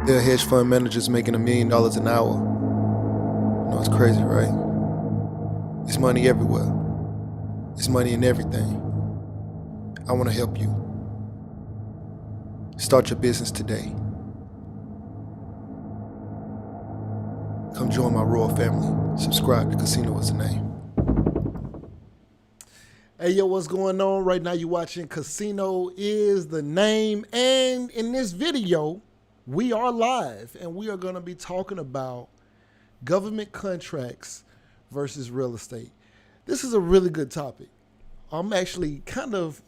There are hedge fund managers making $1 million an hour. You know, it's crazy, right? It's money everywhere. It's money in everything. I want to help you. Start your business today. Come join my royal family. Subscribe to Casino is the name. Hey, yo, what's going on? Right now you're watching Casino is the Name. And in this video, we are live and we are going to be talking about government contracts versus real estate. This is a really good topic. I'm actually kind of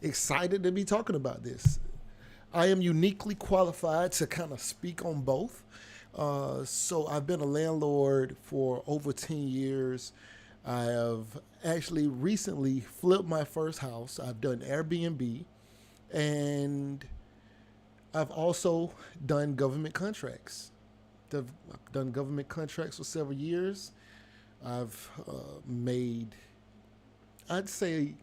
excited to be talking about this. I am uniquely qualified to kind of speak on both. So I've been a landlord for over 10 years. I have actually recently flipped my first house. I've done Airbnb, and I've also done government contracts. I've done government contracts for several years. I've made, I'd say,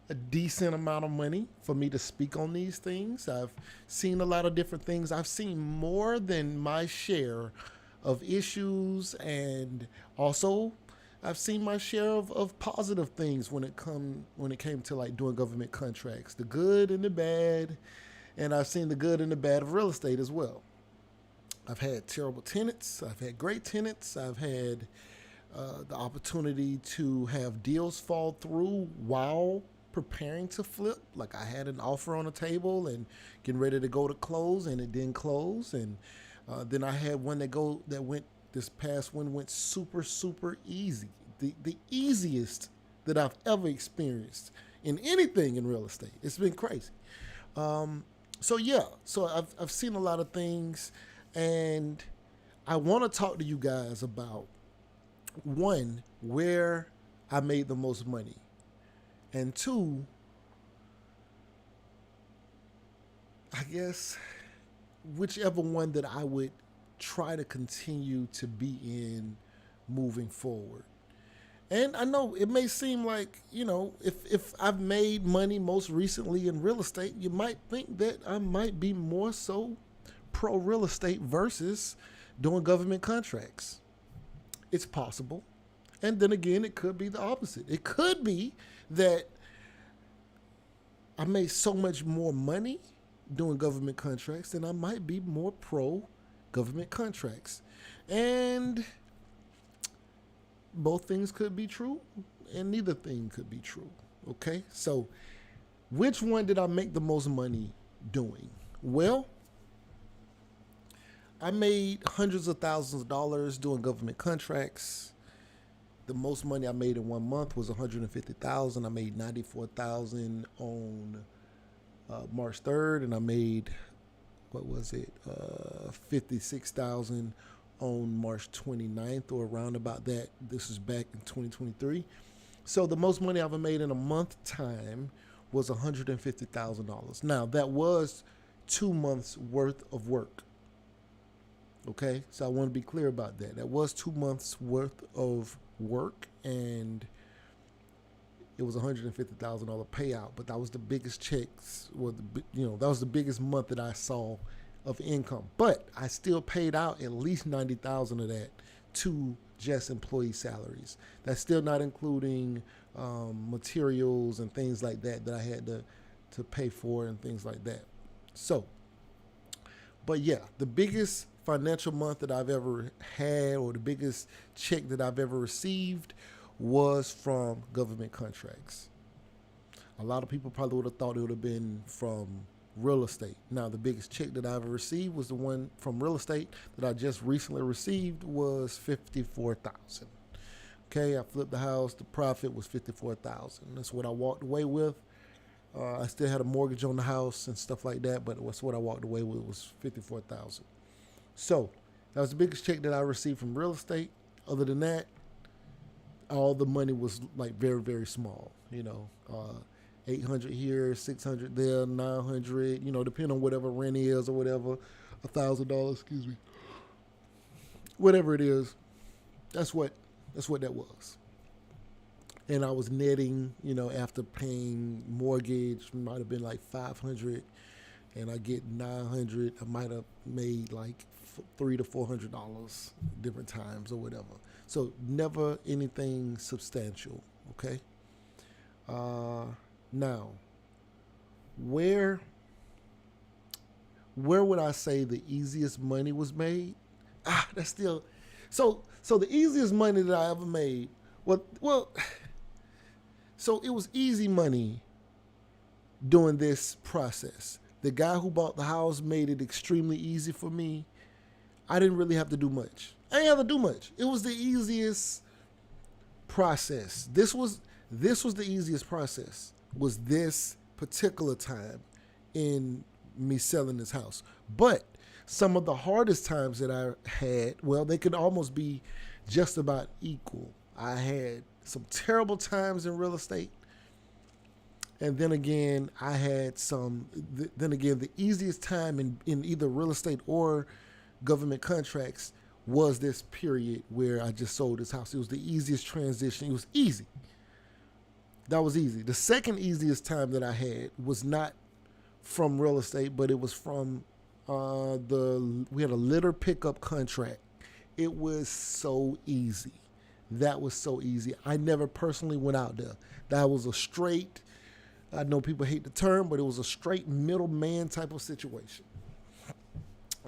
a decent amount of money for me to speak on these things. I've seen a lot of different things. I've seen more than my share of issues, and also I've seen my share of positive things when it came to like doing government contracts, the good and the bad, and I've seen the good and the bad of real estate as well. I've had terrible tenants. I've had great tenants. I've had the opportunity to have deals fall through while preparing to flip. Like I had an offer on the table and getting ready to go to close, and it didn't close. And then I had one that went. This past one went super easy. The easiest that I've ever experienced in anything in real estate. It's been crazy. So I've seen a lot of things, and I want to talk to you guys about one, where I made the most money, and two, I guess whichever one that I would try to continue to be in moving forward. And I know it may seem like, if I've made money most recently in real estate, you might think that I might be more so pro real estate versus doing government contracts. It's possible. And then again, it could be the opposite. It could be that I made so much more money doing government contracts, then I might be more pro government contracts. And both things could be true, and neither thing could be true. Okay? So, which one did I make the most money doing? Well, I made hundreds of thousands of dollars doing government contracts. The most money I made in 1 month was $150,000. I made $94,000 on March 3rd, and I made $56,000 on March 29th, or around about that. This is back in 2023. So the most money I've ever made in a month time was $150,000. Now that was 2 months worth of work. Okay, so I want to be clear about that. That was 2 months worth of work, and it was $150,000 payout. But that was the biggest checks, that was the biggest month that I saw of income. But I still paid out at least $90,000 of that to just employee salaries. That's still not including materials and things like that I had to pay for and things like that. So, but yeah, the biggest financial month that I've ever had, or the biggest check that I've ever received, was from government contracts. A lot of people probably would have thought it would have been from real estate. Now, the biggest check that I ever received was the one from real estate that I just recently received, was $54,000. Okay, I flipped the house. The profit was $54,000. That's what I walked away with. I still had a mortgage on the house and stuff like that, but that's what I walked away with, was $54,000. So that was the biggest check that I received from real estate. Other than that, all the money was like very, very small. 800 here, 600 there, 900. Depending on whatever rent is or whatever, $1,000. Excuse me. Whatever it is, that's what that was. And I was netting, after paying mortgage, might have been like 500 and I get 900. I might have made like $300 to $400 different times or whatever. So never anything substantial. Okay. Now, where would I say the easiest money was made? That's still so. So the easiest money that I ever made. Well. So it was easy money during this process. The guy who bought the house made it extremely easy for me. I didn't really have to do much. I didn't have to do much. It was the easiest process. This was the easiest process. Was this particular time in me selling this house. But some of the hardest times that I had, well, they could almost be just about equal. I had some terrible times in real estate. And then again, I had the easiest time in either real estate or government contracts was this period where I just sold this house. It was the easiest transition. It was easy. That was easy. The second easiest time that I had was not from real estate, but it was from we had a litter pickup contract. It was so easy. That was so easy. I never personally went out there. That was a straight, I know people hate the term, but it was a straight middleman type of situation.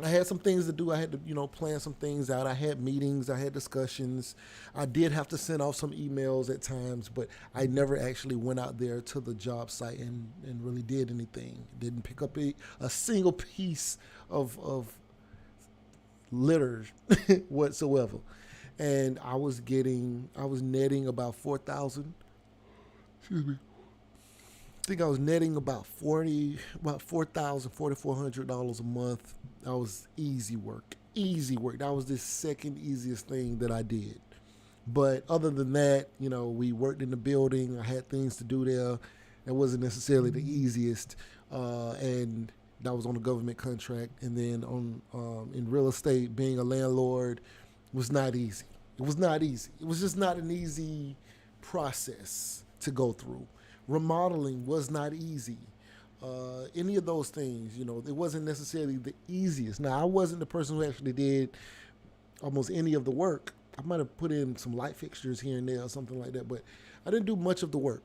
I had some things to do. I had to, plan some things out. I had meetings. I had discussions. I did have to send off some emails at times, but I never actually went out there to the job site and really did anything. Didn't pick up a single piece of litter whatsoever. And I was netting about 4,000. Excuse me. I think I was netting about $4,400 a month. That was easy work. That was the second easiest thing that I did. But other than that, we worked in the building. I had things to do there. It wasn't necessarily the easiest. And that was on a government contract. And then in real estate, being a landlord was not easy. It was not easy. It was just not an easy process to go through. Remodeling was not easy. Any of those things, it wasn't necessarily the easiest. Now, I wasn't the person who actually did almost any of the work. I might have put in some light fixtures here and there or something like that, but I didn't do much of the work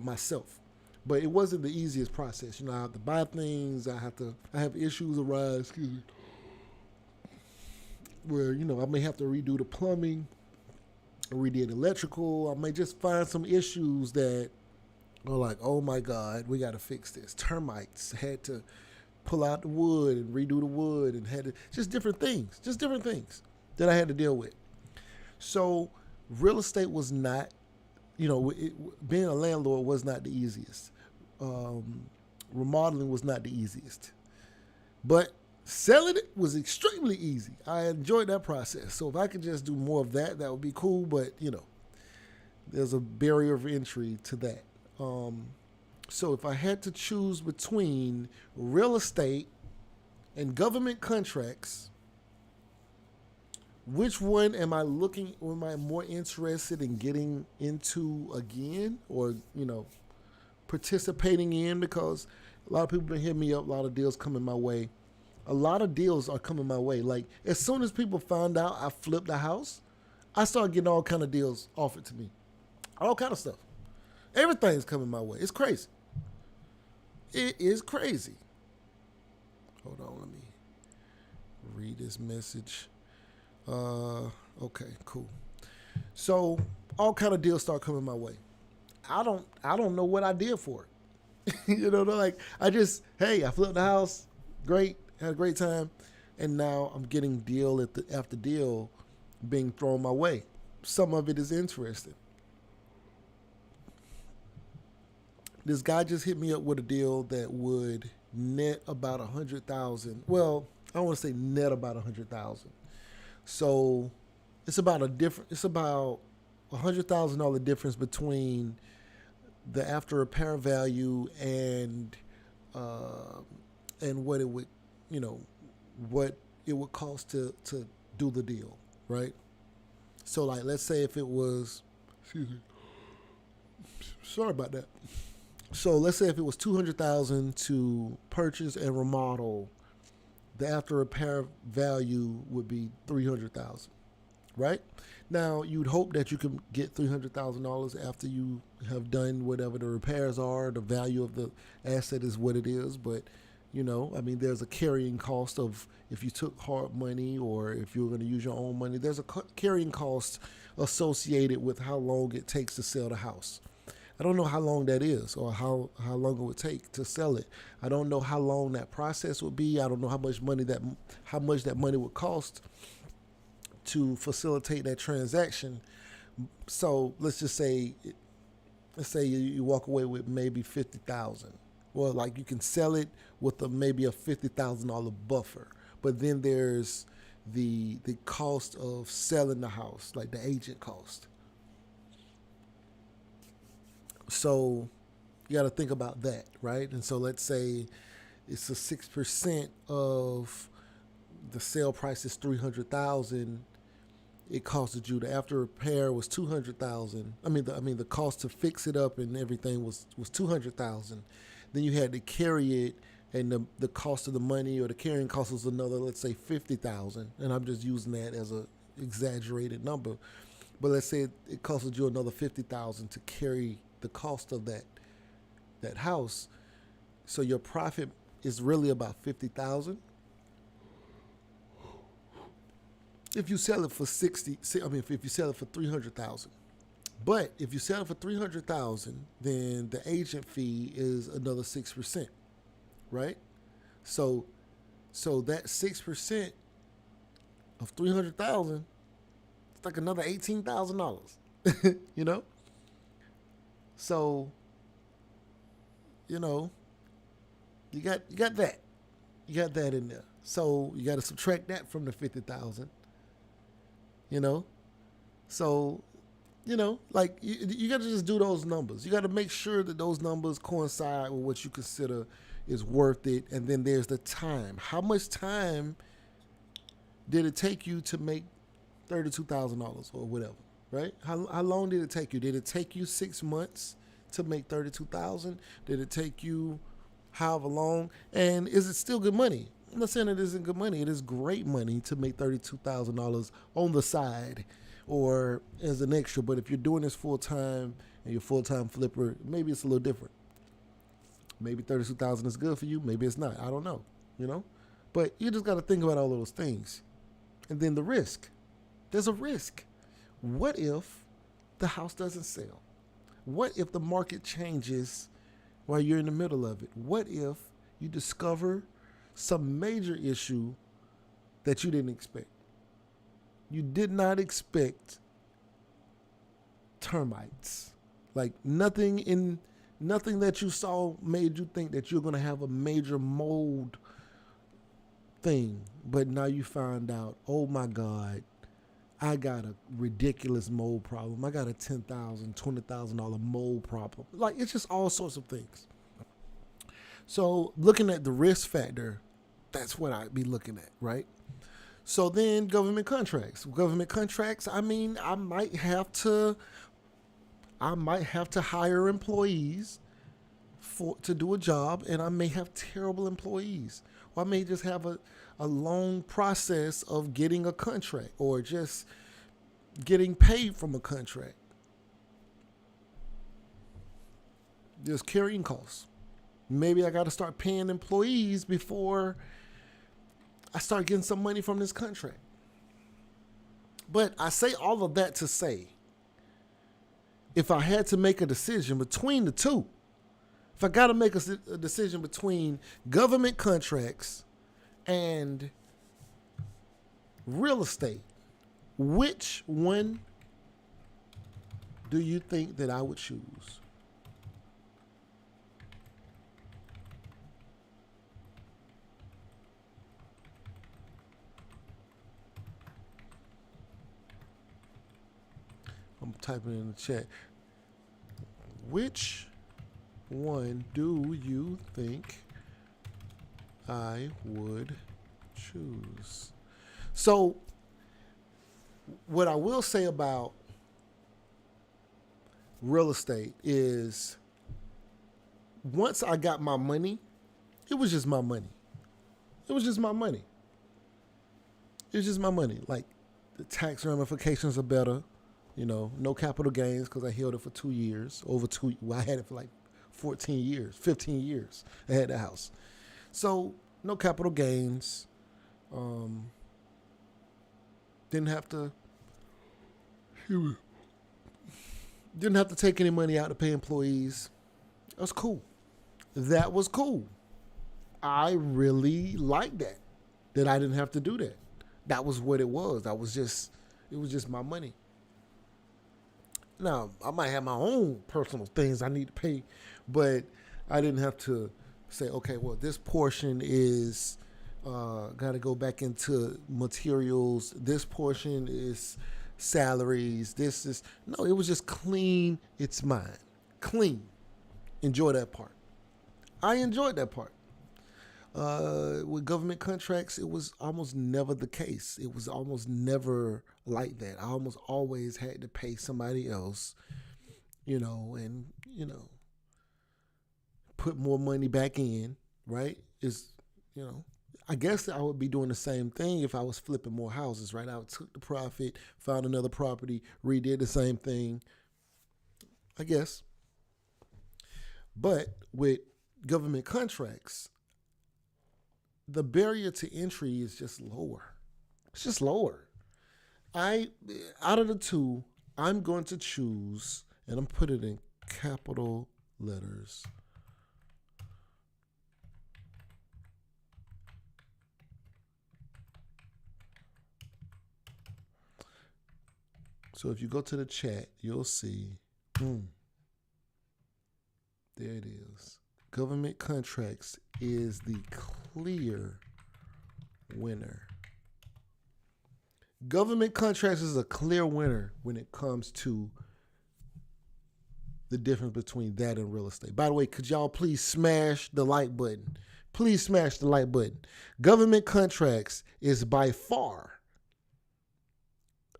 myself. But it wasn't the easiest process. I have to buy things. I have issues arise, excuse me, where, I may have to redo the plumbing, redid electrical. I may just find some issues that are like, oh my God, we got to fix this. Termites, had to pull out the wood and redo the wood, and had to, just different things that I had to deal with. So real estate was not, being a landlord was not the easiest. Remodeling was not the easiest. But selling it was extremely easy. I enjoyed that process. So if I could just do more of that, that would be cool. But, there's a barrier of entry to that. So if I had to choose between real estate and government contracts, which one am I more interested in getting into again, or, participating in? Because a lot of people been hitting me up, a lot of deals coming my way. A lot of deals are coming my way. Like, as soon as people found out I flipped the house, I started getting all kind of deals offered to me. All kind of stuff. Everything's coming my way. It's crazy. It is crazy. Hold on, let me read this message. Okay, cool. So all kind of deals start coming my way. I don't know what I did for it. I flipped the house. Great. Had a great time. And now I'm getting deal after deal being thrown my way. Some of it is interesting. This guy just hit me up with a deal that would net about $100,000. Well, I don't want to say net about $100,000. So it's about $100,000 difference between the after repair value and what it would, what it would cost to do the deal, right? So like, let's say if it was, excuse me, sorry about that. So let's say if it was 200,000 to purchase and remodel, the after repair value would be 300,000, right? Now you'd hope that you can get $300,000 after you have done whatever the repairs are. The value of the asset is what it is, but I mean, there's a carrying cost of if you took hard money or if you're going to use your own money. There's a carrying cost associated with how long it takes to sell the house. I don't know how long that is or how long it would take to sell it. I don't know how long that process would be. I don't know how much that money would cost to facilitate that transaction. So let's say you walk away with maybe 50,000. Well, like you can sell it with maybe a $50,000 buffer, but then there's the cost of selling the house, like the agent cost. So you got to think about that, right? And so let's say it's a 6% of the sale price is 300,000. It costed you the after repair was 200,000. The cost to fix it up and everything was 200,000. Then you had to carry it, and the cost of the money or the carrying cost was another, let's say 50,000. And I'm just using that as a exaggerated number. But let's say it costed you another 50,000 to carry the cost of that house. So your profit is really about 50,000. If you sell it for if you sell it for 300,000. But if you sell it for 300,000, then the agent fee is another 6%, right? So that 6% of 300,000, it's like another $18,000. you know? So, you got that. You got that in there. So you got to subtract that from the 50,000. So, like you got to just do those numbers. You got to make sure that those numbers coincide with what you consider is worth it. And then there's the time. How much time did it take you to make $32,000 or whatever, right? How long did it take you? Did it take you 6 months to make 32,000? Did it take you however long? And is it still good money? I'm not saying it isn't good money. It is great money to make $32,000 on the side or as an extra. But if you're doing this full time and you're a full time flipper, maybe it's a little different. Maybe 32,000 is good for you. Maybe it's not. I don't know. But you just got to think about all those things. And then the risk. There's a risk. What if the house doesn't sell? What if the market changes while you're in the middle of it? What if you discover some major issue that you didn't expect? You did not expect termites. Like nothing that you saw made you think that you're going to have a major mold thing. But now you find out, oh my God, I got a ridiculous mold problem. I got a $10,000, $20,000 mold problem. Like it's just all sorts of things. So looking at the risk factor, that's what I'd be looking at, right? So then government contracts. I mean, I might have to hire employees to do a job, and I may have terrible employees. Or I may just have a long process of getting a contract or just getting paid from a contract. There's carrying costs. Maybe I got to start paying employees before I start getting some money from this contract. But I say all of that to say, if I had to make a decision between the two, if I got to make a decision between government contracts and real estate, which one do you think that I would choose? I'm typing in the chat. Which one do you think I would choose? So, what I will say about real estate is once I got my money, it was just my money. It was just my money. It was just my money. Like, the tax ramifications are better. You know, no capital gains because I held it for 2 years. Well, I had it for like 14 years, 15 years. I had the house. So, no capital gains. Didn't have to take any money out to pay employees. That was cool. That was cool. I really liked that I didn't have to do that. That was what it was. It was just my money. Now, I might have my own personal things I need to pay, but I didn't have to say, okay, well, this portion is got to go back into materials. This portion is salaries. No, it was just clean. It's mine. Clean. Enjoy that part. I enjoyed that part. With government contracts, it was almost never the case. It was almost never like that. I almost always had to pay somebody else, and, put more money back in, right? I guess I would be doing the same thing if I was flipping more houses, right? I took the profit, found another property, redid the same thing, I guess. But with government contracts, the barrier to entry is just lower. It's just lower. Out of the two, I'm going to choose, and I'm putting it in capital letters. So if you go to the chat, you'll see, there it is. Government contracts is the clear winner. Government contracts is a clear winner when it comes to the difference between that and real estate. By the way, could y'all please smash the like button? Please smash the like button. Government contracts is by far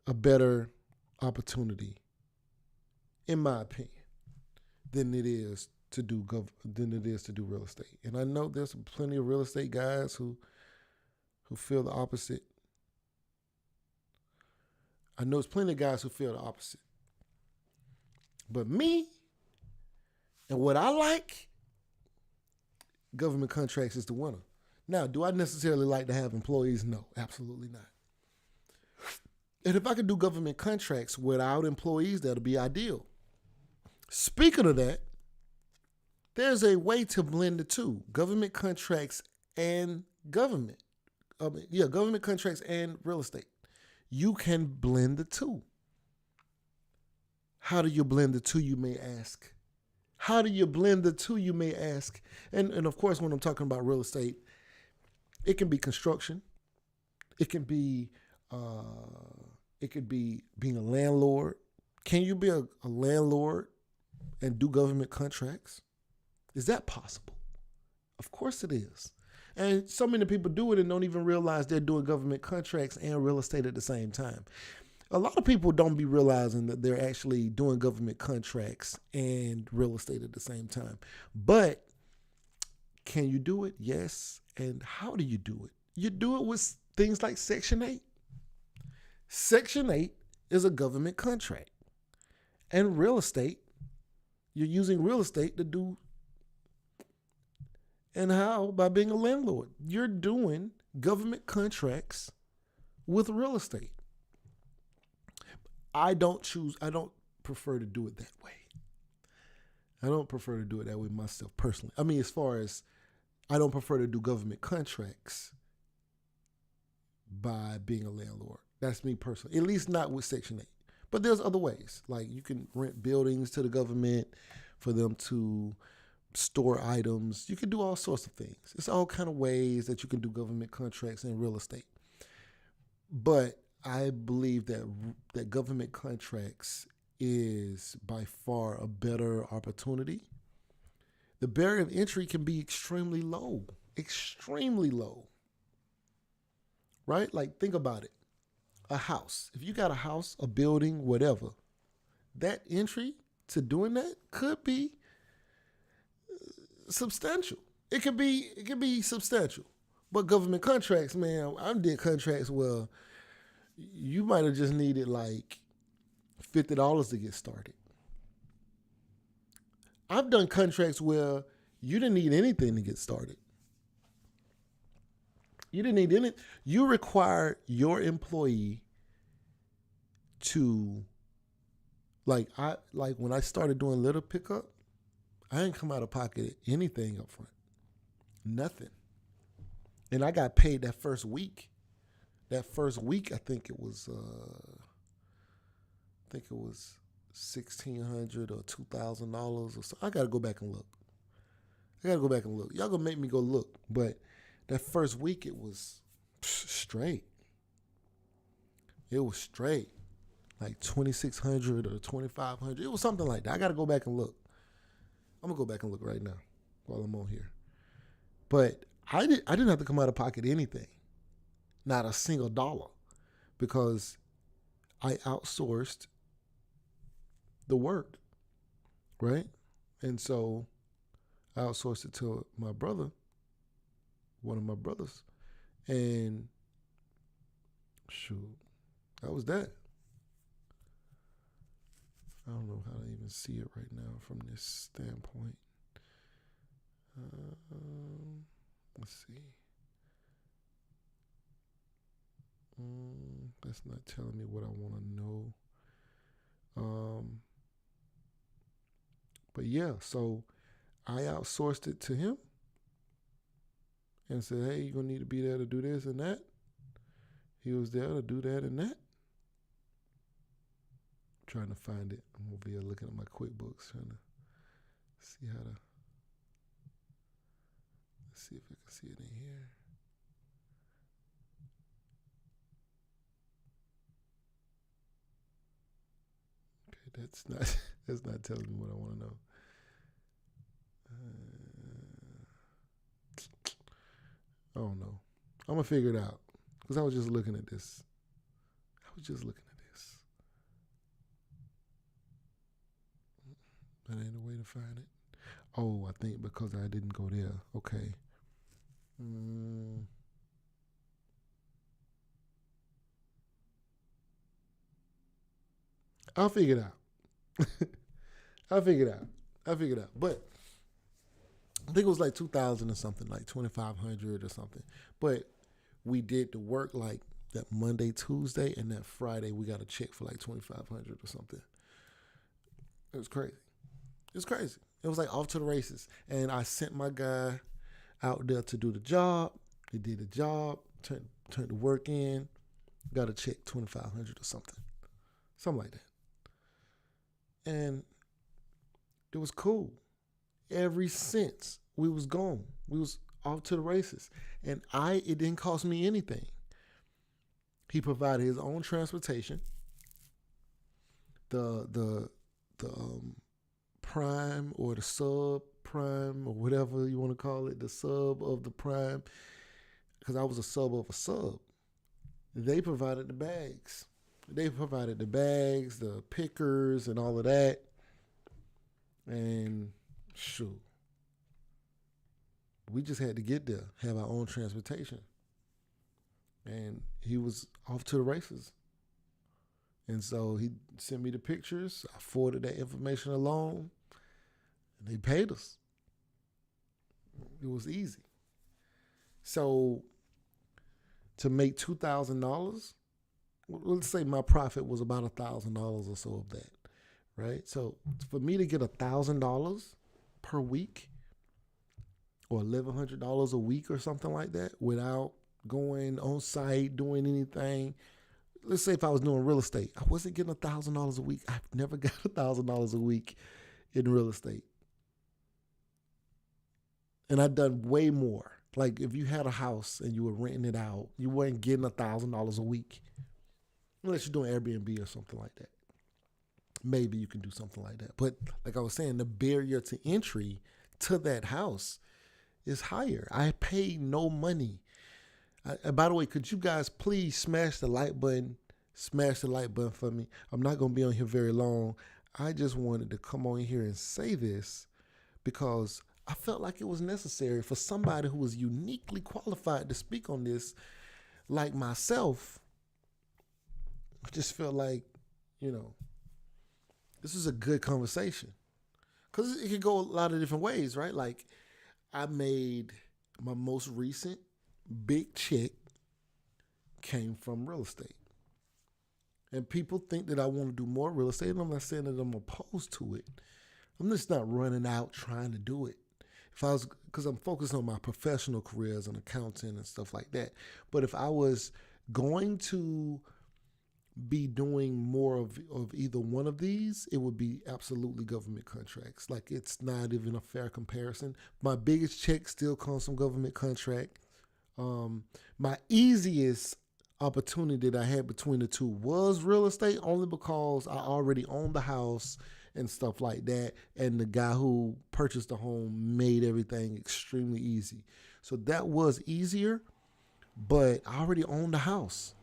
a better opportunity, in my opinion, than it is to do real estate. And I know there's plenty of real estate guys who feel the opposite. I know there's plenty of guys who feel the opposite. But me and what I like, government contracts is the winner. Now, do I necessarily like to have employees? No, absolutely not. And if I could do government contracts without employees, that'll be ideal. Speaking of that, there's a way to blend the two. Government contracts and government contracts and real estate. You can blend the two. How do you blend the two, you may ask? How do you blend the two, you may ask? And of course, when I'm talking about real estate, it can be construction. It can be being a landlord. Can you be a landlord and do government contracts? Is that possible? Of course it is. And so many people do it and don't even realize they're doing government contracts and real estate at the same time. A lot of people don't be realizing that they're actually doing government contracts and real estate at the same time. But can you do it? Yes. And how do you do it? You do it with things like Section 8. Section 8 is a government contract. And real estate, you're using real estate to do. And how? By being a landlord. You're doing government contracts with real estate. I don't prefer to do it that way. I don't prefer to do it that way myself personally. I mean, as far as I don't prefer to do government contracts by being a landlord. That's me personally, at least not with Section 8. But there's other ways. Like you can rent buildings to the government for them to store items. You can do all sorts of things. It's all kind of ways that you can do government contracts in real estate. But I believe that government contracts is by far a better opportunity. The barrier of entry can be extremely low, right? Like think about it. A house. If you got a house, a building, whatever, that entry to doing that could be substantial. It could be substantial. But government contracts, man, I did contracts where you might have just needed like $50 to get started. I've done contracts where you didn't need anything to get started. You didn't need any. You required your employee to like when I started doing litter pickup, I didn't come out of pocket anything up front. Nothing. And I got paid that first week. That first week, I think it was $1,600 or $2,000 or so. I gotta go back and look. Y'all gonna make me go look. But that first week, it was straight. It was straight. Like $2,600 or $2,500. It was something like that. I gotta go back and look. I'm gonna go back and look right now while I'm on here. But I didn't have to come out of pocket anything. Not a single dollar. Because I outsourced the work. Right? And so I outsourced it to my brother, one of my brothers. And shoot, that was that. I don't know how to even see it right now from this standpoint. Let's see. That's not telling me what I want to know. But yeah, so I outsourced it to him and said, hey, you're going to need to be there to do this and that. He was there to do that and that. Trying to find it. I'm over here looking at my QuickBooks, trying to see how to. Let's see if I can see it in here. Okay, that's not telling me what I want to know. I don't know. I'm gonna figure it out because I was just looking at this. That ain't a way to find it. Oh, I think because I didn't go there. Okay. I'll figure it out. I'll figure it out. But I think it was like 2,000 or something, like 2,500 or something. But we did the work like that Monday, Tuesday, and that Friday we got a check for like 2,500 or something. It was crazy. It was like off to the races. And I sent my guy out there to do the job. He did the job, turned the work in, got a check 2,500 or something. Something like that. And it was cool. Every since we was gone. We was off to the races. And it didn't cost me anything. He provided his own transportation. The prime or the sub prime or whatever you want to call it, the sub of the prime, because I was a sub of a sub. They provided the bags. The pickers and all of that. And shoot, we just had to get there, have our own transportation. And he was off to the races. And so he sent me the pictures. I forwarded that information along. And they paid us. It was easy. So to make $2,000, let's say my profit was about $1,000 or so of that, right? So for me to get $1,000 per week or $1,100 a week or something like that without going on site, doing anything. Let's say if I was doing real estate, I wasn't getting $1,000 a week. I've never got $1,000 a week in real estate. And I've done way more. Like if you had a house and you were renting it out, you weren't getting $1,000 a week. Unless you're doing Airbnb or something like that. Maybe you can do something like that. But like I was saying, the barrier to entry to that house is higher. I paid no money. By the way, could you guys please smash the like button? Smash the like button for me. I'm not going to be on here very long. I just wanted to come on here and say this because I felt like it was necessary for somebody who was uniquely qualified to speak on this, like myself. I just felt like, you know, this is a good conversation because it could go a lot of different ways, right? Like, I made my most recent big check came from real estate. And people think that I want to do more real estate, and I'm not saying that I'm opposed to it. I'm just not running out trying to do it. If I was, because I'm focused on my professional career as an accountant and stuff like that. But if I was going to be doing more of either one of these, it would be absolutely government contracts. Like, it's not even a fair comparison. My biggest check still comes from government contract. My easiest opportunity that I had between the two was real estate, only because I already owned the house and stuff like that, and the guy who purchased the home made everything extremely easy. So that was easier, but I already owned the house.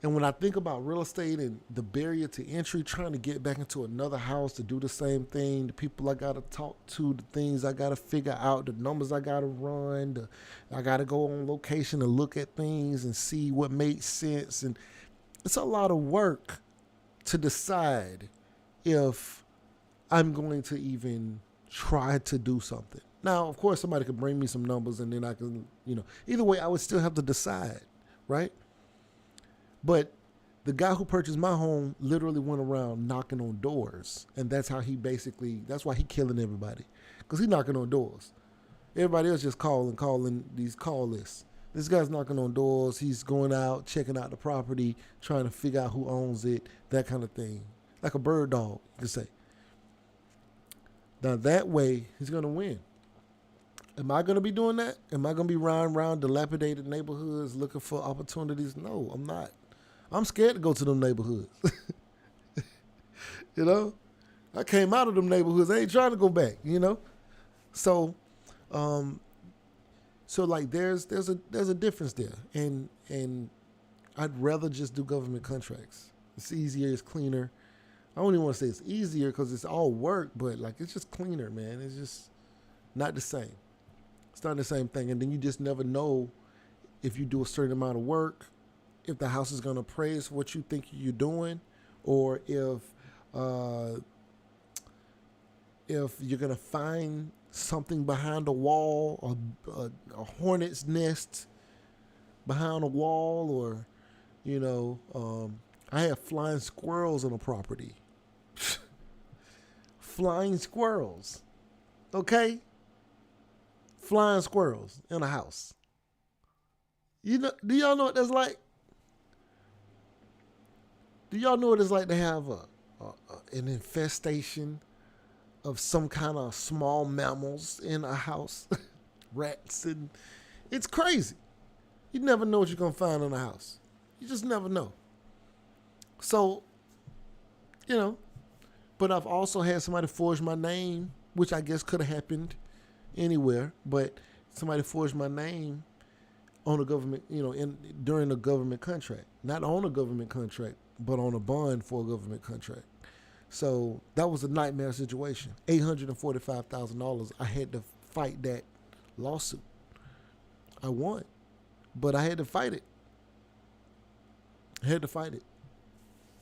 And when I think about real estate and the barrier to entry, trying to get back into another house to do the same thing, the people I got to talk to, the things I got to figure out, the numbers I got to run, I got to go on location and look at things and see what makes sense. And it's a lot of work to decide if I'm going to even try to do something. Now, of course, somebody could bring me some numbers and then I can, either way, I would still have to decide, right? But the guy who purchased my home literally went around knocking on doors. And that's why he killing everybody. Because he's knocking on doors. Everybody else just calling these call lists. This guy's knocking on doors. He's going out, checking out the property, trying to figure out who owns it, that kind of thing. Like a bird dog, you could say. Now that way, he's going to win. Am I going to be doing that? Am I going to be riding around dilapidated neighborhoods looking for opportunities? No, I'm not. I'm scared to go to them neighborhoods. I came out of them neighborhoods. I ain't trying to go back, So, like there's a difference there. And I'd rather just do government contracts. It's easier, it's cleaner. I don't even want to say it's easier because it's all work, but like it's just cleaner, man. It's just not the same. It's not the same thing. And then you just never know if you do a certain amount of work, if the house is going to appraise what you think you're doing, or if you're going to find something behind a wall, a hornet's nest behind a wall, or, I have flying squirrels on a property. Flying squirrels. Okay? Flying squirrels in a house. Do y'all know what that's like? Do y'all know what it's like to have an infestation of some kind of small mammals in a house? Rats, and it's crazy. You never know what you're going to find in a house. You just never know. So, but I've also had somebody forge my name, which I guess could have happened anywhere, but somebody forged my name on a government, during a government contract. Not on a government contract, but on a bond for a government contract. So that was a nightmare situation. $845,000. I had to fight that lawsuit. I won, but I had to fight it.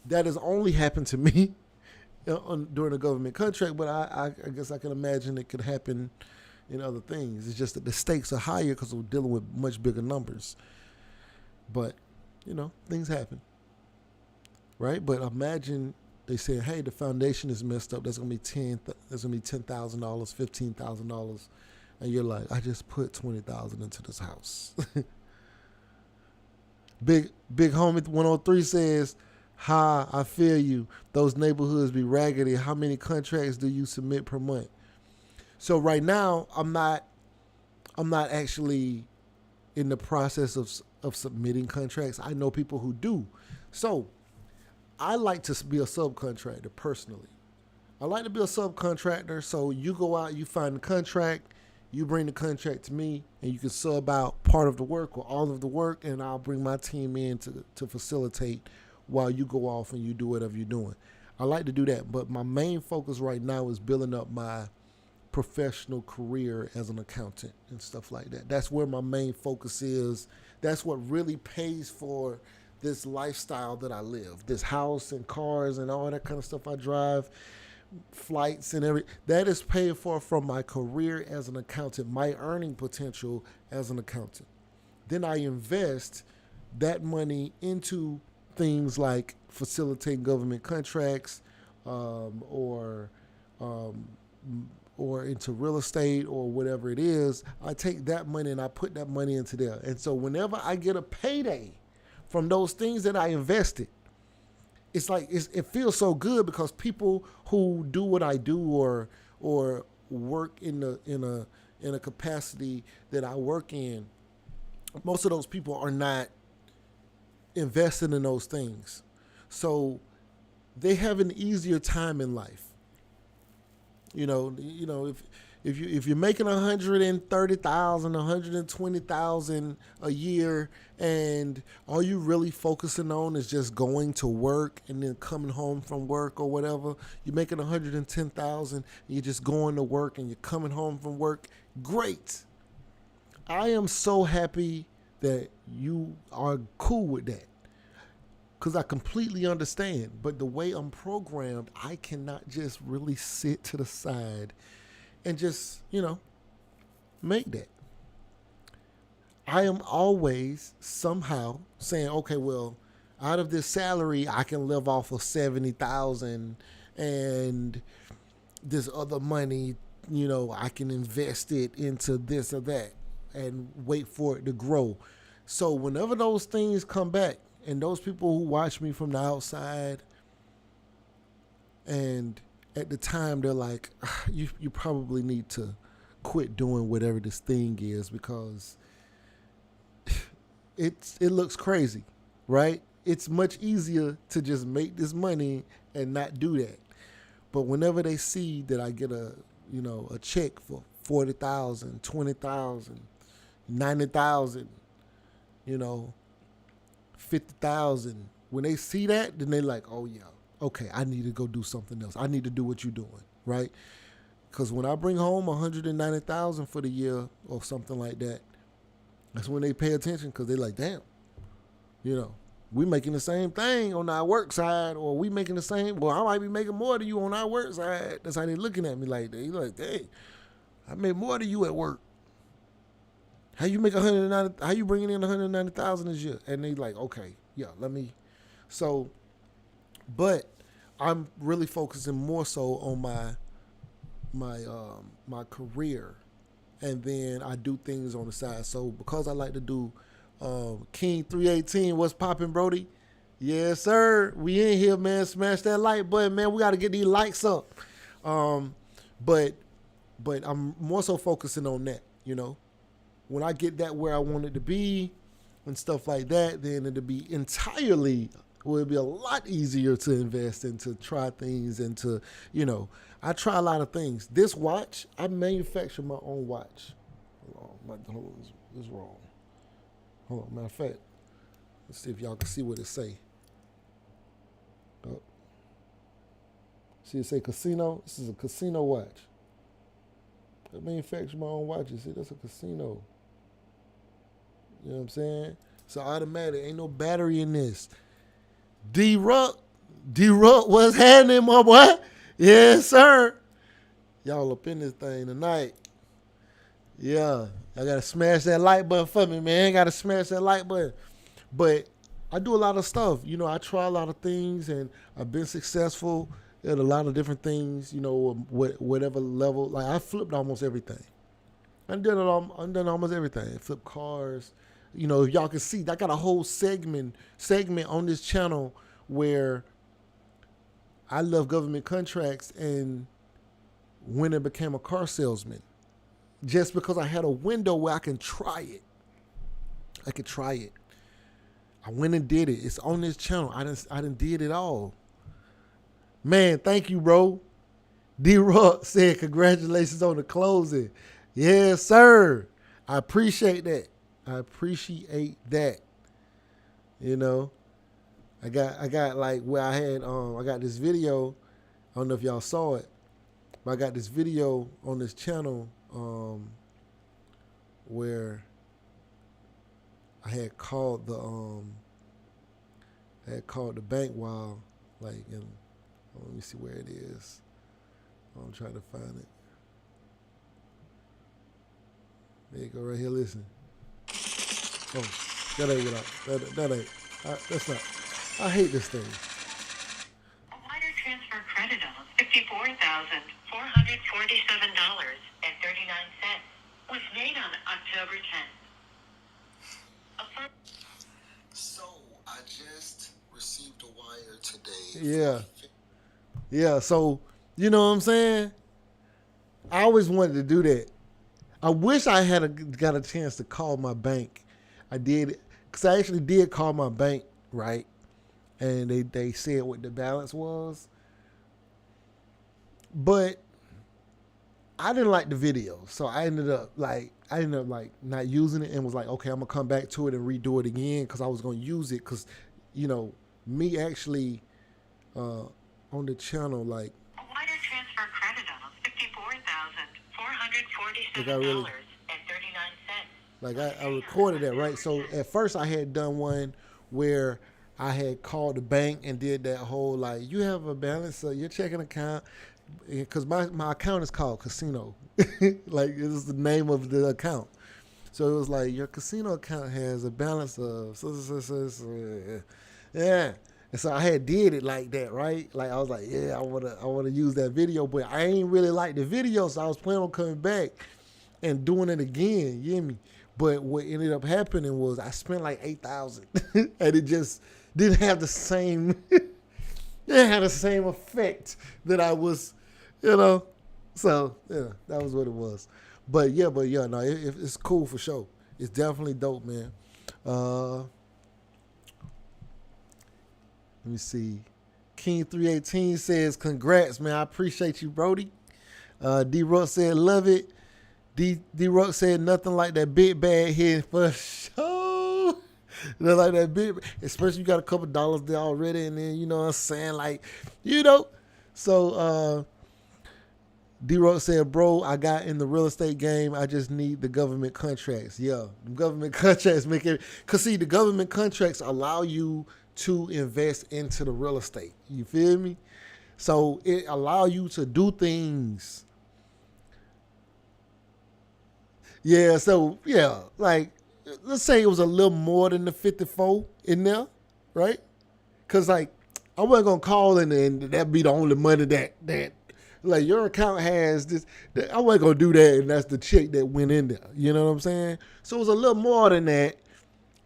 That has only happened to me during a government contract, but I guess I can imagine it could happen in other things. It's just that the stakes are higher because we're dealing with much bigger numbers. But, things happen. Right? But imagine they say, hey, the foundation is messed up. There's going to be $10,000, $15,000. And you're like, I just put $20,000 into this house. Big Homie 103 says, "Ha, I feel you. Those neighborhoods be raggedy. How many contracts do you submit per month?" So right now, I'm not actually in the process of submitting contracts. I know people who do. So I like to be a subcontractor personally. I like to be a subcontractor. So you go out, you find the contract, you bring the contract to me, and you can sub out part of the work or all of the work, and I'll bring my team in to facilitate while you go off and you do whatever you're doing. I like to do that, but my main focus right now is building up my professional career as an accountant and stuff like that. That's where my main focus is. That's what really pays for this lifestyle that I live. This house and cars and all that kind of stuff I drive, flights and that is paid for from my career as an accountant, my earning potential as an accountant. Then I invest that money into things like facilitating government contracts, or um, or into real estate or whatever it is. I take that money and I put that money into there. And so whenever I get a payday from those things that I invested, it's like it feels so good, because people who do what I do or work in a capacity that I work in, most of those people are not invested in those things. So they have an easier time in life. If you're making 130,000, 120,000 a year, and all you really focusing on is just going to work and then coming home from work or whatever, you're making 110,000, and you're just going to work and you're coming home from work. Great. I am so happy that you are cool with that, because I completely understand. But the way I'm programmed, I cannot just really sit to the side and just, make that. I am always somehow saying, okay, well, out of this salary, I can live off of 70,000, and this other money, I can invest it into this or that and wait for it to grow. So whenever those things come back, and those people who watch me from the outside, and at the time they're like, you probably need to quit doing whatever this thing is, because it looks crazy, right? It's much easier to just make this money and not do that. But whenever they see that I get a check for 40,000, 20,000, 90,000, 50,000, when they see that, then they like, oh yeah, okay, I need to go do something else. I need to do what you're doing, right? Because when I bring home 190,000 for the year or something like that, that's when they pay attention, because they're like, damn, we making the same thing on our work side, or we making the same. Well, I might be making more than you on our work side. That's how they looking at me like that. They like, hey, I made more than you at work. How you make 190? How you bringing in 190,000 this year? And they like, okay, yeah, let me. So, but I'm really focusing more so on my career, and then I do things on the side. So because I like to do King 318, what's poppin', Brody? Yes, sir. We in here, man. Smash that like button, man. We got to get these likes up. But I'm more so focusing on that, When I get that where I want it to be and stuff like that, then it'll be it'll be a lot easier to invest and to try things and to, I try a lot of things. This watch, I manufacture my own watch. Hold on, this is wrong. Hold on, matter of fact, let's see if y'all can see what it say. Oh. See it say casino? This is a casino watch. I manufacture my own watches. See, that's a casino. You know what I'm saying? It's automatic. Ain't no battery in this. D-Ruck, what's happening, my boy? Yes, sir. Y'all up in this thing tonight. Yeah. I got to smash that like button for me, man. Got to smash that like button. But I do a lot of stuff. I try a lot of things, and I've been successful at a lot of different things, whatever level. Like, I flipped almost everything. I've done almost everything. Flip cars. If y'all can see, I got a whole segment on this channel where I love government contracts and when it became a car salesman. Just because I had a window where I can try it. I could try it. I went and did it. It's on this channel. I done did it all. Man, thank you, bro. D-Ruck said congratulations on the closing. Yes, sir. I appreciate that. I got like where I had I got this video. I don't know if y'all saw it, But I got this video on this channel where I had called the bank while like in, let me see where it is. I'm trying to find it. There you go, right here. Listen. Oh, that ain't what that ain't. That's not. I hate this thing. A wire transfer credit of $54,447.39 was made on October 10th. So I just received a wire today. Yeah. So you know what I'm saying? I always wanted to do that. I wish I had got a chance to call my bank. I did, because I actually did call my bank, right? And they said what the balance was. But I didn't like the video. So I ended up not using it and was like, okay, I'm going to come back to it and redo it again because I was going to use it because, you know, me actually on the channel, like, a wire transfer credit of $54,447.39. Like I recorded that, right? So at first I had done one where I had called the bank and did that whole like, you have a balance of your checking account, because my account is called Casino. Like it is the name of the account. So it was like, your casino account has a balance of yeah. And so I had did it like that, right? Like I was like, yeah, I wanna use that video, but I ain't really like the video, so I was planning on coming back and doing it again, you hear me? But what ended up happening was I spent like $8,000 and it just didn't have the same it had the same effect that I was, you know. So yeah, that was what it was. But yeah, no, it's cool for sure. It's definitely dope, man. Let me see. King 318 says, congrats, man. I appreciate you, Brody. D-Rock said, love it. D-Rock said, nothing like that big bag here for sure. Nothing like that big, especially you got a couple dollars there already, and then, you know what I'm saying? Like, you know. So, D-Rock said, bro, I got in the real estate game. I just need the government contracts. Yeah, the government contracts make it. Because, see, the government contracts allow you to invest into the real estate. You feel me? So it allow you to do things. Yeah, so, yeah, like, let's say it was a little more than the 54 in there, right? Because, like, I wasn't going to call in and that'd be the only money that like, your account has this. I wasn't going to do that, and that's the check that went in there. You know what I'm saying? So it was a little more than that,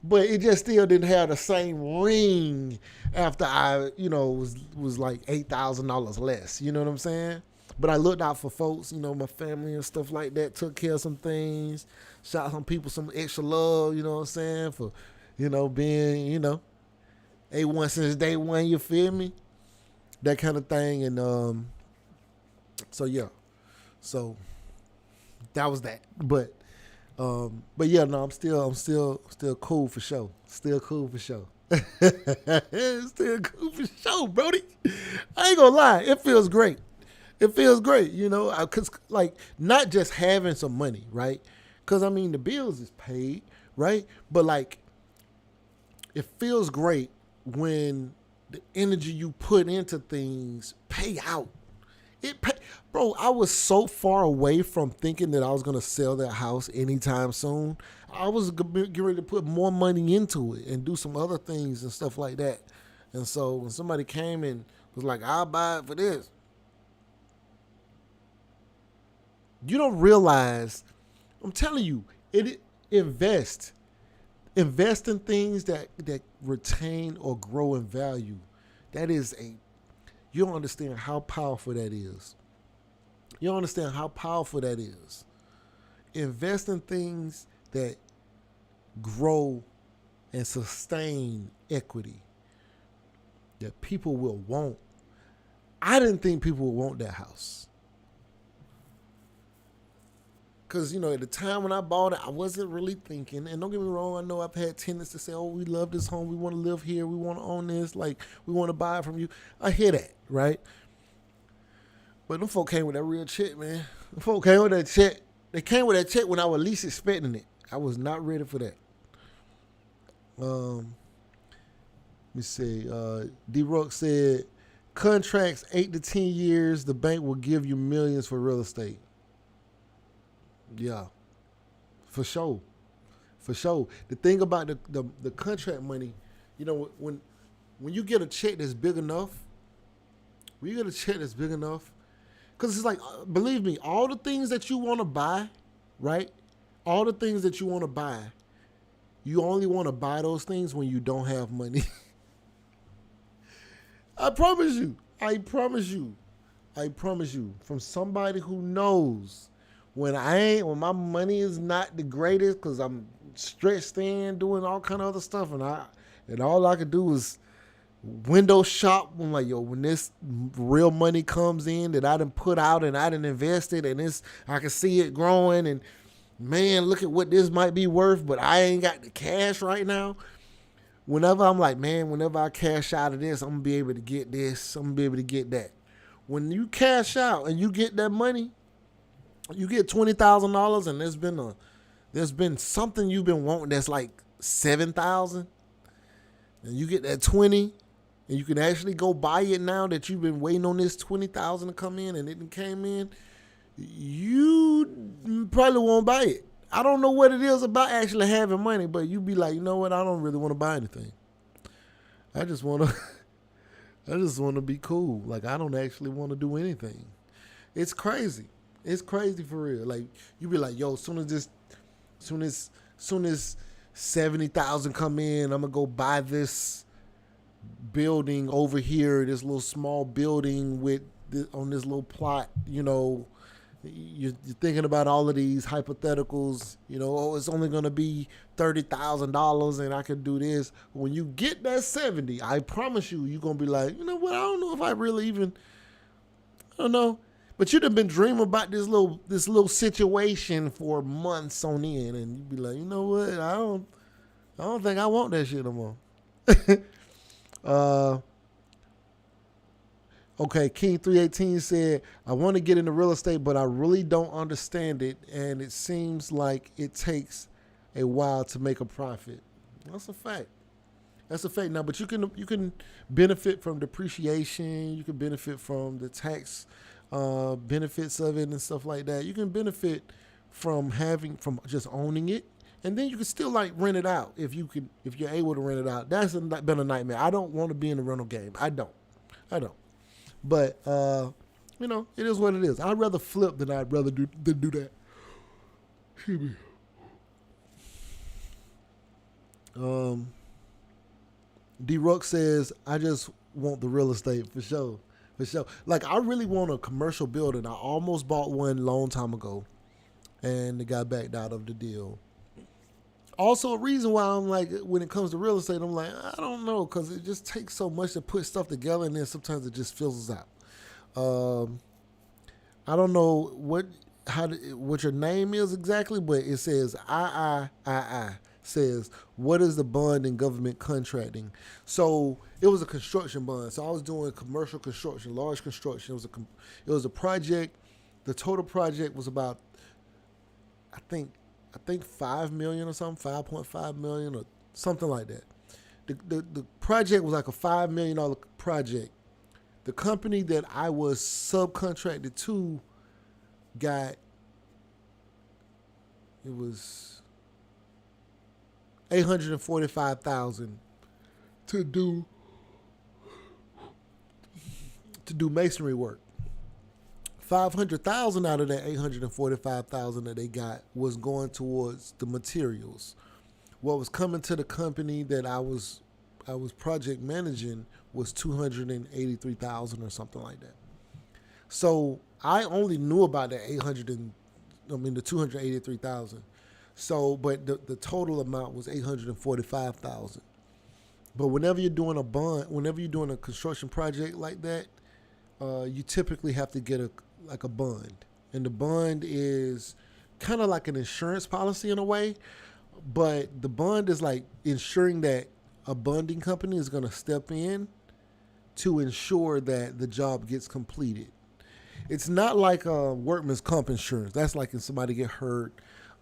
but it just still didn't have the same ring after I, you know, was like $8,000 less. You know what I'm saying? But I looked out for folks, you know, my family and stuff like that, took care of some things, shot some people some extra love, you know what I'm saying, for, you know, being, you know, A1 since day one, you feel me? That kind of thing. And so yeah. So that was that. But yeah, no, I'm still cool for sure. Still cool for sure. Still cool for sure, Brody. I ain't gonna lie, it feels great. It feels great, you know, because, like, not just having some money, right? Because, I mean, the bills is paid, right? But, like, it feels great when the energy you put into things pay out. Bro, I was so far away from thinking that I was going to sell that house anytime soon. I was getting ready to put more money into it and do some other things and stuff like that. And so when somebody came and was like, I'll buy it for this, you don't realize, I'm telling you, invest in things that retain or grow in value. You don't understand how powerful that is. You don't understand how powerful that is. Invest in things that grow and sustain equity that people will want. I didn't think people would want that house. Because, you know, at the time when I bought it, I wasn't really thinking. And don't get me wrong, I know I've had tenants to say, oh, we love this home. We want to live here. We want to own this. Like, we want to buy it from you. I hear that, right? But them folk came with that real check, man. Them folk came with that check. They came with that check when I was least expecting it. I was not ready for that. Let me see. D-Rock said, contracts 8 to 10 years, the bank will give you millions for real estate. Yeah, for sure. For sure. The thing about the contract money, you know, when you get a check that's big enough, because it's like, believe me, all the things that you want to buy, right? All the things that you want to buy, you only want to buy those things when you don't have money. I promise you. From somebody who knows when my money is not the greatest because I'm stretched thin doing all kind of other stuff and all I could do is window shop. I'm like, yo, when this real money comes in that I done put out and I done invested and I can see it growing and man, look at what this might be worth, but I ain't got the cash right now. Whenever I'm like, man, whenever I cash out of this, I'm going to be able to get this. I'm going to be able to get that. When you cash out and you get that money, you get $20,000 and there's been something you've been wanting that's like $7,000 and you get that 20 and you can actually go buy it now that you've been waiting on this 20,000 to come in and it came in, you probably won't buy it. I don't know what it is about actually having money, but you be like, you know what? I don't really want to buy anything. I just want to be cool. Like, I don't actually want to do anything. It's crazy. It's crazy for real. Like, you be like, yo, soon as 70,000 come in, I'm gonna go buy this building over here, this little small building on this little plot, you know. You're thinking about all of these hypotheticals, you know, oh, it's only going to be $30,000 and I can do this. When you get that 70, I promise you, you're going to be like, you know what, I don't know if I really I don't know. But you'd have been dreaming about this little situation for months on end and you'd be like, you know what, I don't think I want that shit no more. Okay, King 318 said, I want to get into real estate, but I really don't understand it, and it seems like it takes a while to make a profit. That's a fact. Now, but you can benefit from depreciation. You can benefit from the tax benefits of it and stuff like that. You can benefit from just owning it, and then you can still like rent it out if you're able to rent it out. That's been a nightmare. I don't want to be in the rental game. I don't. But, you know, it is what it is. I'd rather flip than I'd rather do that. Excuse me. D-Ruck says, I just want the real estate for sure. Like, I really want a commercial building. I almost bought one a long time ago, and the guy backed out of the deal. Also, a reason why I'm like, when it comes to real estate, I'm like, I don't know, because it just takes so much to put stuff together, and then sometimes it just fizzles out. I don't know what your name is exactly, but it says I says, what is the bond in government contracting? So it was a construction bond. So I was doing commercial construction, large construction. It was a project. The total project was about, I think 5 million or something, 5.5 million or something like that. The project was like a $5 million project. The company that I was subcontracted to it was $845,000 to do masonry work. $500,000 out of that $845,000 that they got was going towards the materials. What was coming to the company that I was project managing was $283,000 or something like that. So I only knew about the $283,000. So, but the total amount was $845,000. But whenever you're doing a construction project like that, you typically have to get a bond, and the bond is kind of like an insurance policy in a way, but the bond is like ensuring that a bonding company is going to step in to ensure that the job gets completed. It's not like workman's comp insurance. That's like if somebody get hurt.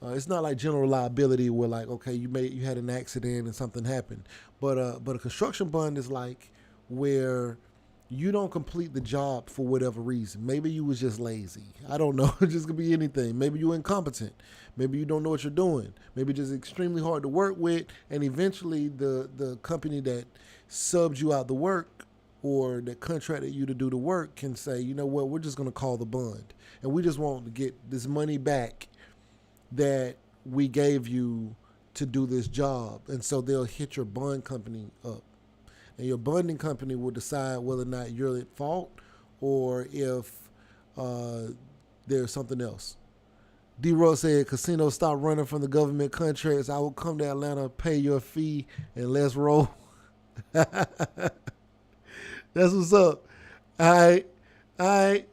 It's not like general liability where like okay you had an accident and something happened, but a construction bond is like where you don't complete the job for whatever reason. Maybe you was just lazy. I don't know. It just could be anything. Maybe you're incompetent. Maybe you don't know what you're doing. Maybe just extremely hard to work with, and eventually the company that subs you out the work or that contracted you to do the work can say, you know what, we're just going to call the bond, and we just want to get this money back that we gave you to do this job. And so they'll hit your bond company up, and your bonding company will decide whether or not you're at fault or if there's something else. D-Roy said, casino, stop running from the government contracts. I will come to Atlanta, pay your fee, and let's roll. That's what's up. All right.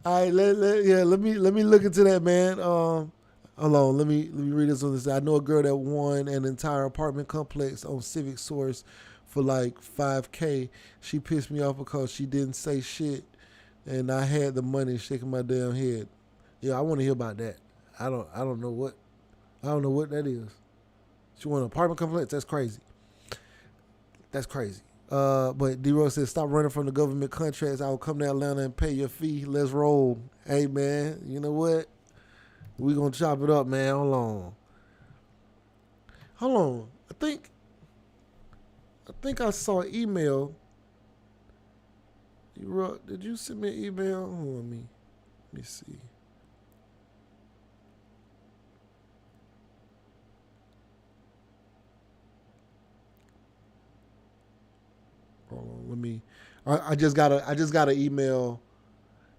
Let me look into that, man. Hold on. Let me read this on this. I know a girl that won an entire apartment complex on Civic Source for like $5K. She pissed me off because she didn't say shit, and I had the money shaking my damn head. Yeah, I want to hear about that. I don't know what that is. She won an apartment complex. That's crazy. But D-Roy says, stop running from the government contracts. I will come to Atlanta and pay your fee. Let's roll. Hey, man, you know what? We're going to chop it up, man. Hold on. I think I saw an email. Did you send me an email? Hold on, let me see. Hold on, I just got an email.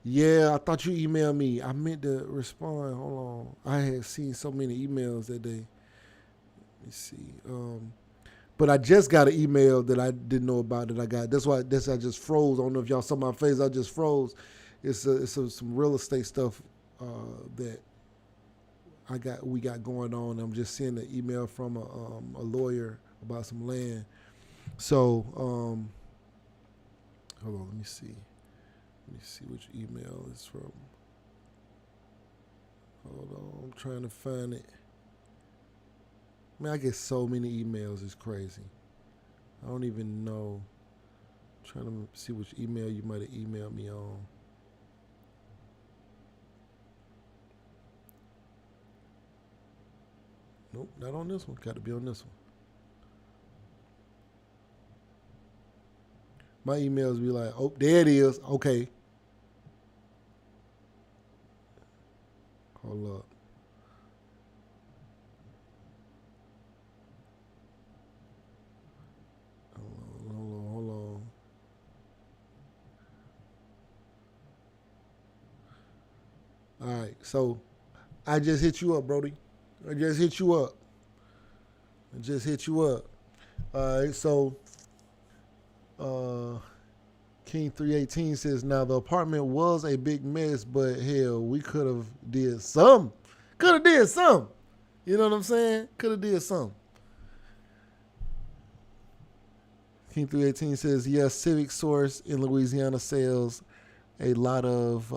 Yeah, I thought you emailed me. I meant to respond. Hold on. I had seen so many emails that day. Let me see. But I just got an email that I didn't know about that I got. That's why I just froze. I don't know if y'all saw my face. I just froze. It's some real estate stuff that we got going on. I'm just seeing an email from a lawyer about some land. So hold on, let me see which email it's from. Hold on, I'm trying to find it. Man, I get so many emails, it's crazy. I don't even know. I'm trying to see which email you might have emailed me on. Nope, not on this one. Got to be on this one. My emails be like, oh, there it is. Okay. Hold up. Hold on. All right, so I just hit you up, Brody. I just hit you up. All right, so King 318 says, now the apartment was a big mess, but hell, we could have did some. You know what I'm saying? Could have did some. King 318 says, yes, Civic Source in Louisiana sells a lot of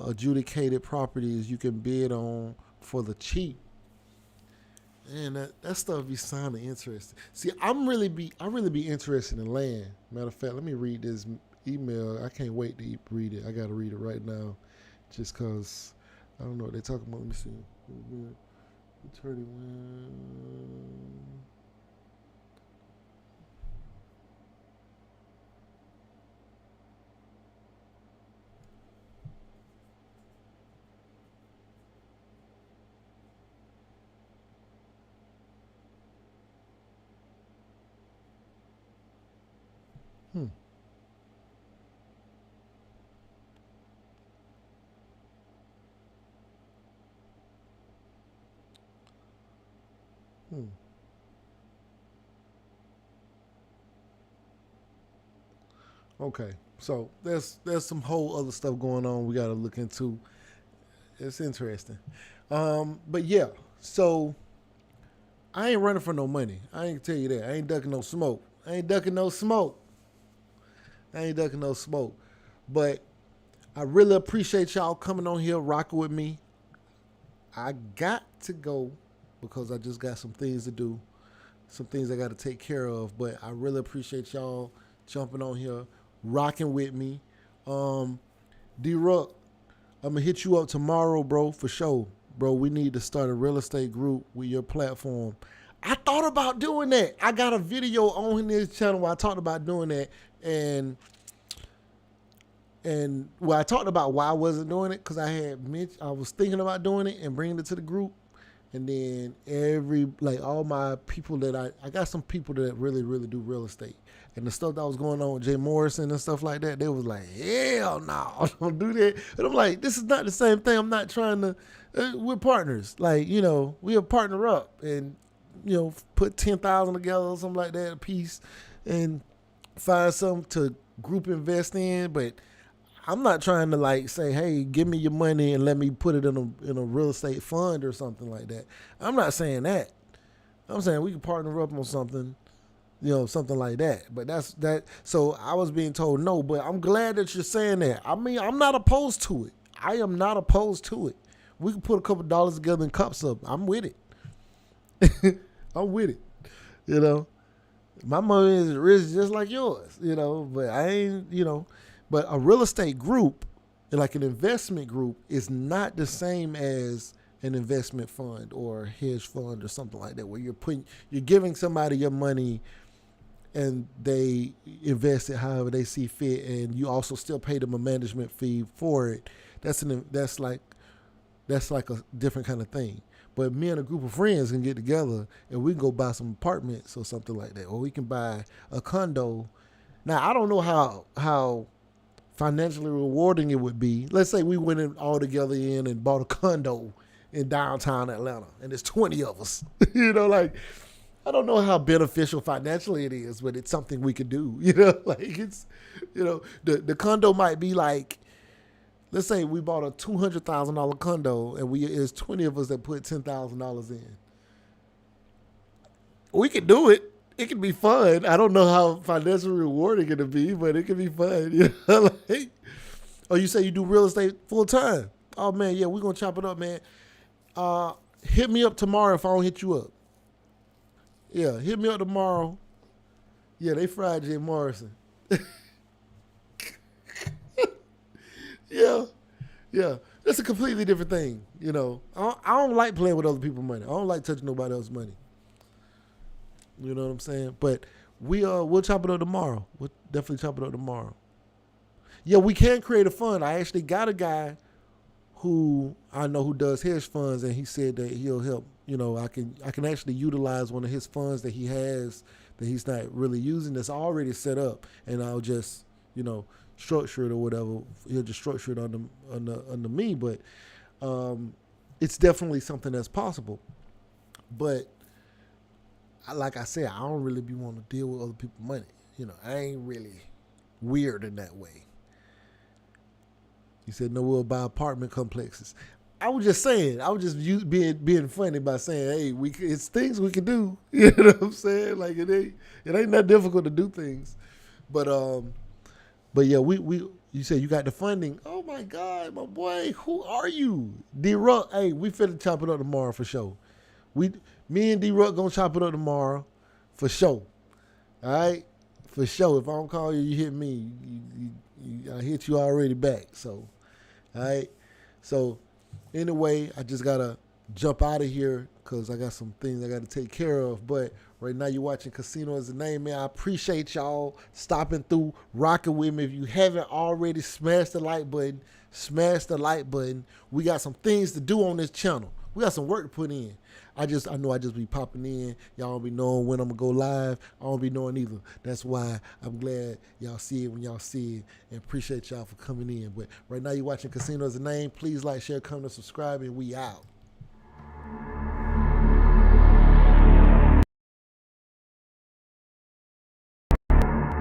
adjudicated properties you can bid on for the cheap. Man, that stuff be sounding interesting. See, I really be interested in land. Matter of fact, let me read this email. I can't wait to read it. I got to read it right now, just cause I don't know what they're talking about. Let me see. Attorney Win. Okay, so there's some whole other stuff going on we got to look into. It's interesting. But yeah, so I ain't running for no money. I ain't tell you that. I ain't ducking no smoke. But I really appreciate y'all coming on here, rocking with me. I got to go because I just got some things to do, some things I got to take care of. But I really appreciate y'all jumping on here, rocking with me. D-Ruck, I'm going to hit you up tomorrow, bro, for sure. Bro, we need to start a real estate group with your platform. I thought about doing that. I got a video on this channel where I talked about doing that. And well, I talked about why I wasn't doing it because I was thinking about doing it and bringing it to the group. And then all my people that I got some people that really, really do real estate. And the stuff that was going on with Jay Morrison and stuff like that, they was like, hell no, don't do that. And I'm like, this is not the same thing. I'm not trying to, we're partners. Like, we'll partner up and, put 10,000 together or something like that a piece and find something to group invest in. But I'm not trying to say, hey, give me your money and let me put it in a real estate fund or something like that. I'm not saying that. I'm saying we can partner up on something, something like that. But that's that. So I was being told no, but I'm glad that you're saying that. I mean, I'm not opposed to it. I am not opposed to it. We can put a couple dollars together and cups up. I'm with it. I'm with it. My money is rich just like yours, but I ain't, but a real estate group, like an investment group, is not the same as an investment fund or hedge fund or something like that, where you're giving somebody your money and they invest it however they see fit, and you also still pay them a management fee for it. That's like a different kind of thing. But me and a group of friends can get together and we can go buy some apartments or something like that, or we can buy a condo. Now I don't know how financially rewarding it would be. Let's say we went in all together and bought a condo in downtown Atlanta, and there's 20 of us. I don't know how beneficial financially it is, but it's something we could do. The condo might be like, let's say we bought a $200,000 condo, and it's 20 of us that put $10,000 in. We could do it. It can be fun. I don't know how financially rewarding it'll be, but it can be fun. Oh, you say you do real estate full time? Oh man, yeah, we're gonna chop it up, man. Hit me up tomorrow if I don't hit you up. Yeah, hit me up tomorrow. Yeah, they fried Jay Morrison. Yeah. That's a completely different thing. I don't like playing with other people's money. I don't like touching nobody else's money. You know what I'm saying? But we'll chop it up tomorrow. We'll definitely chop it up tomorrow. Yeah, we can create a fund. I actually got a guy who I know who does hedge funds, and he said that he'll help. I can actually utilize one of his funds that he has that he's not really using that's already set up, and I'll just structure it or whatever. He'll just structure it under me, but it's definitely something that's possible. But like I said, I don't really be wanting to deal with other people's money. I ain't really weird in that way. He said, no, we'll buy apartment complexes. I was just saying, I was just being funny by saying, hey, it's things we can do. You know what I'm saying? Like it ain't that difficult to do things. But yeah, you said you got the funding. Oh my God, my boy, who are you? D-Ruck, hey, we finna chop it up tomorrow for sure. Me and D-Ruck gonna chop it up tomorrow for sure. All right? For sure. If I don't call you, you hit me. I hit you already back. So, all right? So, anyway, I just got to jump out of here because I got some things I got to take care of. But right now you're watching Casino Is the Name, man. I appreciate y'all stopping through, rocking with me. If you haven't already, smash the like button. Smash the like button. We got some things to do on this channel. We got some work to put in. I know I just be popping in. Y'all don't be knowing when I'm going to go live. I don't be knowing either. That's why I'm glad y'all see it when y'all see it, and appreciate y'all for coming in. But right now you're watching Casino Is the Name. Please like, share, comment, subscribe, and we out.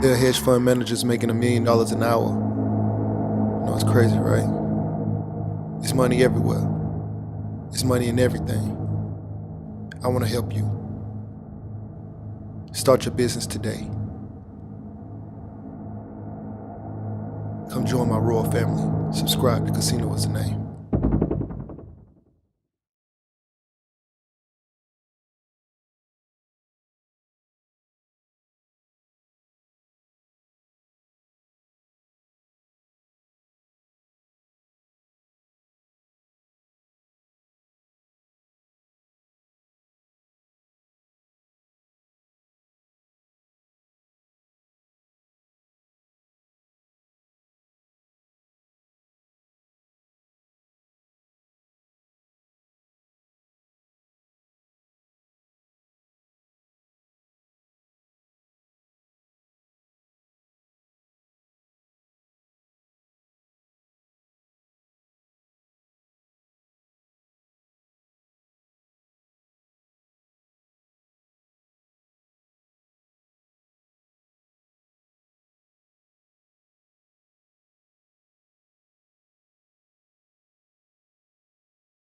There are hedge fund managers making $1 million an hour. It's crazy, right? It's money everywhere. It's money in everything. I want to help you. Start your business today. Come join my royal family. Subscribe to Casino is the Name.